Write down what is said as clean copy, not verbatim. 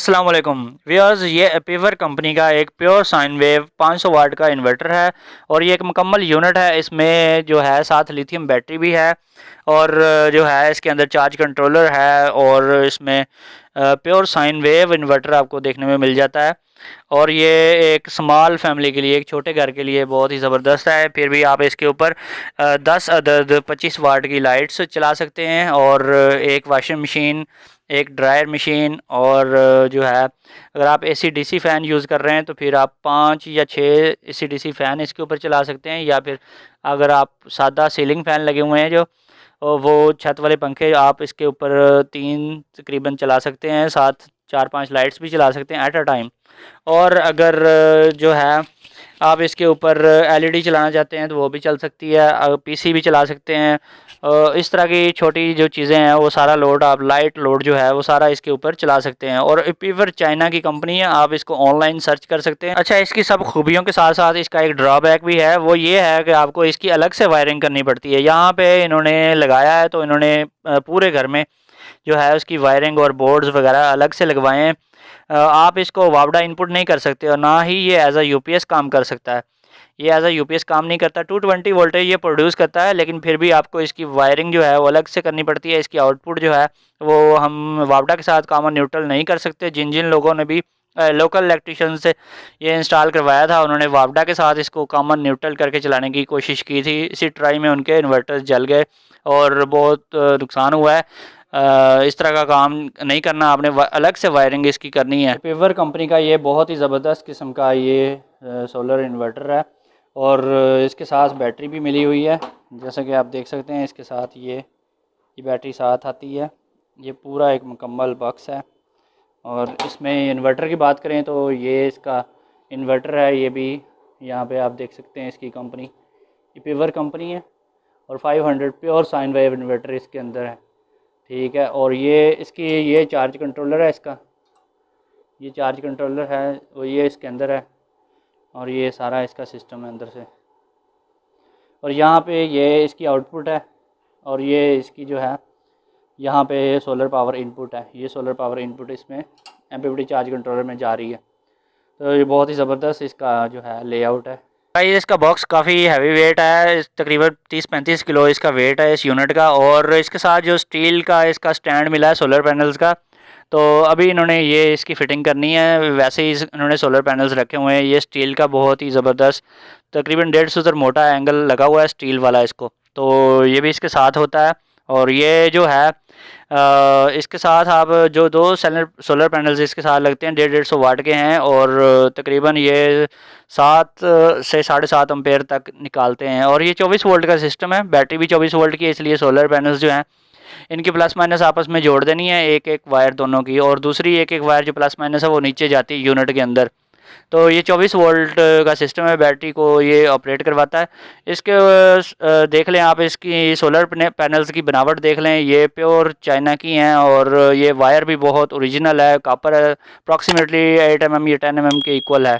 अस्सलाम वालेकुम व्यूअर्स, ये एपीवर कंपनी का एक प्योर साइन वेव 500 वाट का इन्वर्टर है और ये एक मुकम्मल यूनिट है। इसमें जो है साथ लिथियम बैटरी भी है और जो है इसके अंदर चार्ज कंट्रोलर है और इसमें प्योर साइन वेव इन्वर्टर आपको देखने में मिल जाता है। और ये एक स्मॉल फैमिली के लिए, एक छोटे घर के लिए बहुत ही ज़बरदस्त है। फिर भी आप इसके ऊपर 10 अदद 25 वाट की लाइट्स चला सकते हैं और एक वॉशिंग मशीन, एक ड्रायर मशीन और जो है अगर आप एसी डीसी फ़ैन यूज़ कर रहे हैं तो फिर आप 5 या 6 एसी डीसी फ़ैन इसके ऊपर चला सकते हैं। या फिर अगर आप सादा सीलिंग फ़ैन लगे हुए हैं जो वो छत वाले पंखे आप इसके ऊपर 3 तकरीबन चला सकते हैं, साथ 4-5 लाइट्स भी चला सकते हैं एट अ टाइम। और अगर जो है आप इसके ऊपर एलईडी चलाना चाहते हैं तो वो भी चल सकती है, पीसी भी चला सकते हैं। इस तरह की छोटी जो चीज़ें हैं वो सारा लोड, आप लाइट लोड जो है वो सारा इसके ऊपर चला सकते हैं। और एपीवर चाइना की कंपनी है, आप इसको ऑनलाइन सर्च कर सकते हैं। अच्छा, इसकी सब खूबियों के साथ साथ इसका एक ड्रॉबैक भी है, वो ये है कि आपको इसकी अलग से वायरिंग करनी पड़ती है। यहाँ पे इन्होंने लगाया है तो इन्होंने पूरे घर में जो है उसकी वायरिंग और बोर्ड्स वगैरह अलग से लगवाए हैं। आप इसको वापडा इनपुट नहीं कर सकते और ना ही ये एज अ यूपीएस काम कर सकता है। ये एज अ यूपीएस काम नहीं करता। 220 वोल्टेज ये प्रोड्यूस करता है, लेकिन फिर भी आपको इसकी वायरिंग जो है वो अलग से करनी पड़ती है। इसकी आउटपुट जो है वो हम वापडा के साथ कॉमन न्यूट्रल नहीं कर सकते। जिन जिन लोगों ने भी लोकल इलेक्ट्रिशियन से ये इंस्टॉल करवाया था उन्होंने वापडा के साथ इसको कॉमन न्यूट्रल करके चलाने की कोशिश की थी। इसी ट्राई में उनके इन्वर्टर्स जल गए और बहुत नुकसान हुआ है। इस तरह का काम नहीं करना, आपने अलग से वायरिंग इसकी करनी है। पेवर कंपनी का ये बहुत ही ज़बरदस्त किस्म का ये सोलर इन्वर्टर है और इसके साथ बैटरी भी मिली हुई है। जैसा कि आप देख सकते हैं इसके साथ ये बैटरी साथ आती है। ये पूरा एक मुकम्मल बॉक्स है। और इसमें इन्वर्टर की बात करें तो ये इसका इन्वर्टर है, ये भी यहाँ पे आप देख सकते हैं। इसकी कंपनी ये पेवर कंपनी है और 500 प्योर साइन वेव इन्वर्टर इसके अंदर है, ठीक है। और ये इसकी ये चार्ज कंट्रोलर है, इसका ये चार्ज कंट्रोलर है वो ये इसके अंदर है और ये सारा इसका सिस्टम है अंदर से। और यहाँ पे ये इसकी आउटपुट है और ये इसकी जो है यहाँ पे सोलर पावर इनपुट है। ये सोलर पावर इनपुट इसमें एमपीपीटी चार्ज कंट्रोलर में जा रही है। तो ये बहुत ही ज़बरदस्त इसका जो है लेआउट है। भाई इसका बॉक्स काफ़ी हैवी वेट है, तकरीबन 30-35 किलो इसका वेट है इस यूनिट का। और इसके साथ जो स्टील का इसका स्टैंड मिला है सोलर पैनल्स का, तो अभी इन्होंने ये इसकी फ़िटिंग करनी है। वैसे ही इन्होंने सोलर पैनल्स रखे हुए हैं। ये स्टील का बहुत ही ज़बरदस्त तकरीबन 150 मीटर मोटा एंगल लगा हुआ है स्टील वाला इसको, तो ये भी इसके साथ होता है। और ये जो है इसके साथ आप जो 2 सोलर पैनल्स इसके साथ लगते हैं 150 वाट के हैं और तकरीबन ये 7 से 7.5 एम्पेयर तक निकालते हैं। और ये 24 वोल्ट का सिस्टम है, बैटरी भी 24 वोल्ट की है, इसलिए सोलर पैनल्स जो हैं इनकी प्लस माइनस आपस में जोड़ देनी है, एक एक वायर दोनों की, और दूसरी एक एक वायर जो प्लस माइनस है वो नीचे जाती है यूनिट के अंदर। तो ये 24 वोल्ट का सिस्टम है, बैटरी को ये ऑपरेट करवाता है। इसके देख लें आप, इसकी सोलर पैनल्स की बनावट देख लें, ये प्योर चाइना की हैं और ये वायर भी बहुत ओरिजिनल है, कॉपर है, अप्रॉक्सीमेटली 8 mm या 10 mm के इक्वल है।